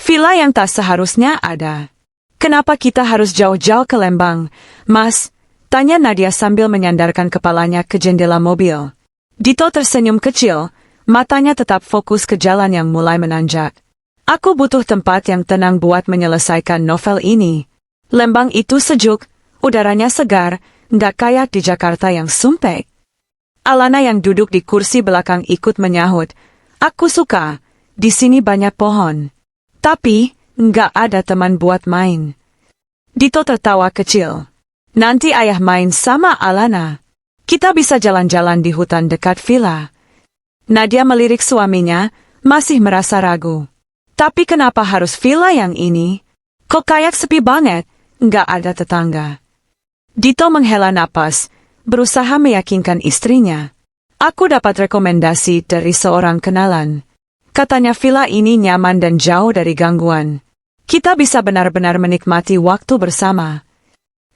Villa yang tak seharusnya ada. Kenapa kita harus jauh-jauh ke Lembang, Mas? Tanya Nadia sambil menyandarkan kepalanya ke jendela mobil. Dito tersenyum kecil, matanya tetap fokus ke jalan yang mulai menanjak. Aku butuh tempat yang tenang buat menyelesaikan novel ini. Lembang itu sejuk, udaranya segar, nggak kayak di Jakarta yang sumpek. Alana yang duduk di kursi belakang ikut menyahut. Aku suka, di sini banyak pohon. Tapi, nggak ada teman buat main. Dito tertawa kecil. Nanti ayah main sama Alana. Kita bisa jalan-jalan di hutan dekat villa. Nadia melirik suaminya, masih merasa ragu. Tapi kenapa harus villa yang ini? Kok kayak sepi banget, nggak ada tetangga. Dito menghela napas, berusaha meyakinkan istrinya. Aku dapat rekomendasi dari seorang kenalan. Katanya villa ini nyaman dan jauh dari gangguan. Kita bisa benar-benar menikmati waktu bersama.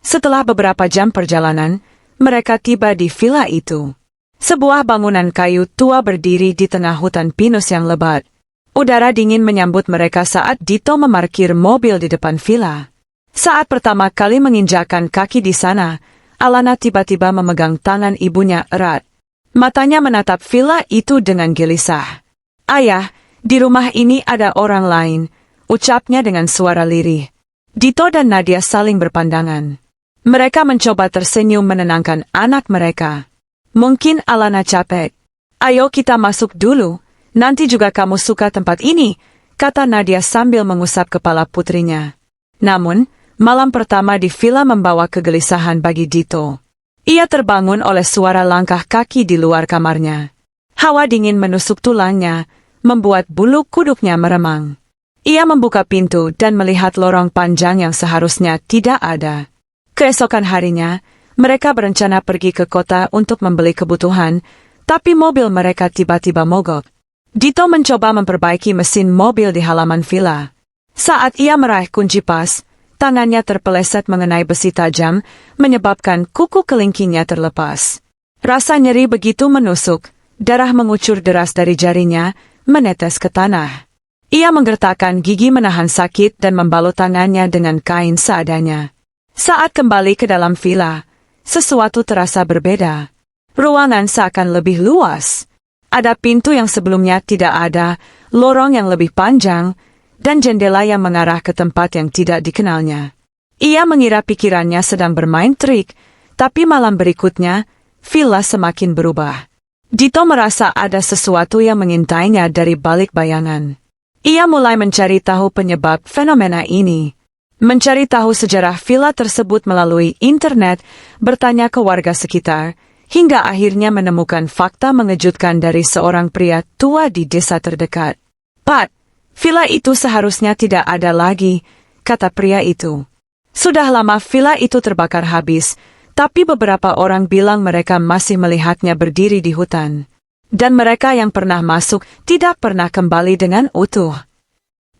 Setelah beberapa jam perjalanan, mereka tiba di villa itu. Sebuah bangunan kayu tua berdiri di tengah hutan pinus yang lebat. Udara dingin menyambut mereka saat Dito memarkir mobil di depan villa. Saat pertama kali menginjakkan kaki di sana, Alana tiba-tiba memegang tangan ibunya erat. Matanya menatap villa itu dengan gelisah. Ayah, di rumah ini ada orang lain, ucapnya dengan suara lirih. Dito dan Nadia saling berpandangan. Mereka mencoba tersenyum menenangkan anak mereka. Mungkin Alana capek. Ayo kita masuk dulu, nanti juga kamu suka tempat ini, kata Nadia sambil mengusap kepala putrinya. Namun, malam pertama di villa membawa kegelisahan bagi Dito. Ia terbangun oleh suara langkah kaki di luar kamarnya. Hawa dingin menusuk tulangnya, membuat bulu kuduknya meremang. Ia membuka pintu dan melihat lorong panjang yang seharusnya tidak ada. Keesokan harinya, mereka berencana pergi ke kota untuk membeli kebutuhan, tapi mobil mereka tiba-tiba mogok. Dito mencoba memperbaiki mesin mobil di halaman villa. Saat ia meraih kunci pas, tangannya terpeleset mengenai besi tajam, menyebabkan kuku kelingkingnya terlepas. Rasa nyeri begitu menusuk, darah mengucur deras dari jarinya, menetes ke tanah. Ia menggertakkan gigi menahan sakit dan membalut tangannya dengan kain seadanya. Saat kembali ke dalam villa, sesuatu terasa berbeda. Ruangan seakan lebih luas. Ada pintu yang sebelumnya tidak ada, lorong yang lebih panjang, dan jendela yang mengarah ke tempat yang tidak dikenalnya. Ia mengira pikirannya sedang bermain trik, tapi malam berikutnya, villa semakin berubah. Dito merasa ada sesuatu yang mengintainya dari balik bayangan. Ia mulai mencari tahu penyebab fenomena ini. Mencari tahu sejarah villa tersebut melalui internet, bertanya ke warga sekitar, hingga akhirnya menemukan fakta mengejutkan dari seorang pria tua di desa terdekat. Pat, villa itu seharusnya tidak ada lagi, kata pria itu. Sudah lama villa itu terbakar habis, tapi beberapa orang bilang mereka masih melihatnya berdiri di hutan. Dan mereka yang pernah masuk tidak pernah kembali dengan utuh.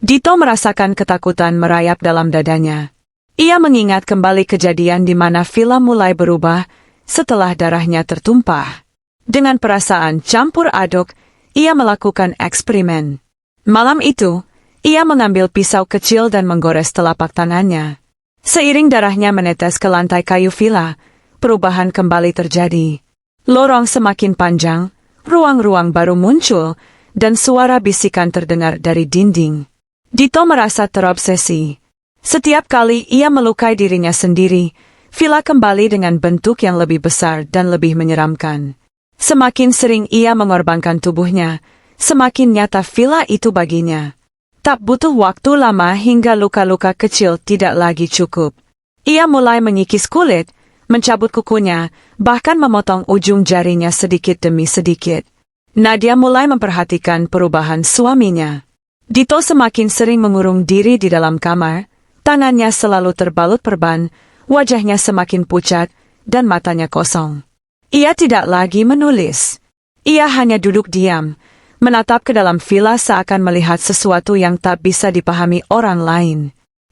Dito merasakan ketakutan merayap dalam dadanya. Ia mengingat kembali kejadian di mana villa mulai berubah setelah darahnya tertumpah. Dengan perasaan campur aduk, ia melakukan eksperimen. Malam itu, ia mengambil pisau kecil dan menggores telapak tangannya. Seiring darahnya menetes ke lantai kayu villa, perubahan kembali terjadi. Lorong semakin panjang, ruang-ruang baru muncul, dan suara bisikan terdengar dari dinding. Dito merasa terobsesi. Setiap kali ia melukai dirinya sendiri, villa kembali dengan bentuk yang lebih besar dan lebih menyeramkan. Semakin sering ia mengorbankan tubuhnya, semakin nyata villa itu baginya. Tak butuh waktu lama hingga luka-luka kecil tidak lagi cukup. Ia mulai mengikis kulit, mencabut kukunya, bahkan memotong ujung jarinya sedikit demi sedikit. Nadia mulai memperhatikan perubahan suaminya. Dito semakin sering mengurung diri di dalam kamar, tangannya selalu terbalut perban, wajahnya semakin pucat, dan matanya kosong. Ia tidak lagi menulis. Ia hanya duduk diam, menatap ke dalam villa seakan melihat sesuatu yang tak bisa dipahami orang lain.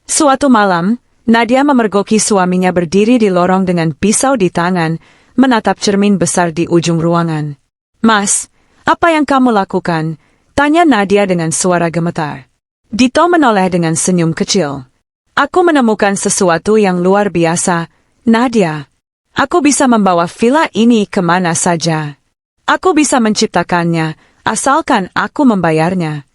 Suatu malam, Nadia memergoki suaminya berdiri di lorong dengan pisau di tangan, menatap cermin besar di ujung ruangan. "Mas, apa yang kamu lakukan?" tanya Nadia dengan suara gemetar. Dito menoleh dengan senyum kecil. Aku menemukan sesuatu yang luar biasa, Nadia. Aku bisa membawa villa ini kemana saja. Aku bisa menciptakannya, asalkan aku membayarnya.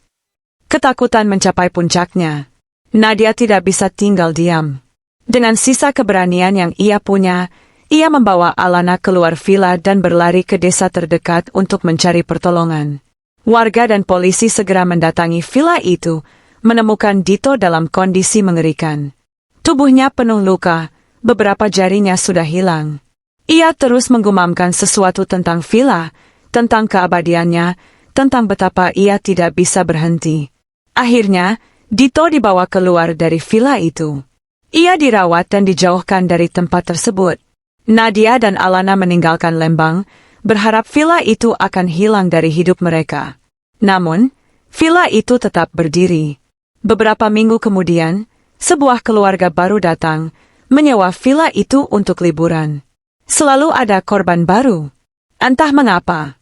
Ketakutan mencapai puncaknya. Nadia tidak bisa tinggal diam. Dengan sisa keberanian yang ia punya, ia membawa Alana keluar villa dan berlari ke desa terdekat untuk mencari pertolongan. Warga dan polisi segera mendatangi villa itu, menemukan Dito dalam kondisi mengerikan. Tubuhnya penuh luka, beberapa jarinya sudah hilang. Ia terus menggumamkan sesuatu tentang villa, tentang keabadiannya, tentang betapa ia tidak bisa berhenti. Akhirnya, Dito dibawa keluar dari villa itu. Ia dirawat dan dijauhkan dari tempat tersebut. Nadia dan Alana meninggalkan Lembang, berharap villa itu akan hilang dari hidup mereka. Namun, villa itu tetap berdiri. Beberapa minggu kemudian, sebuah keluarga baru datang, menyewa villa itu untuk liburan. Selalu ada korban baru. Entah mengapa,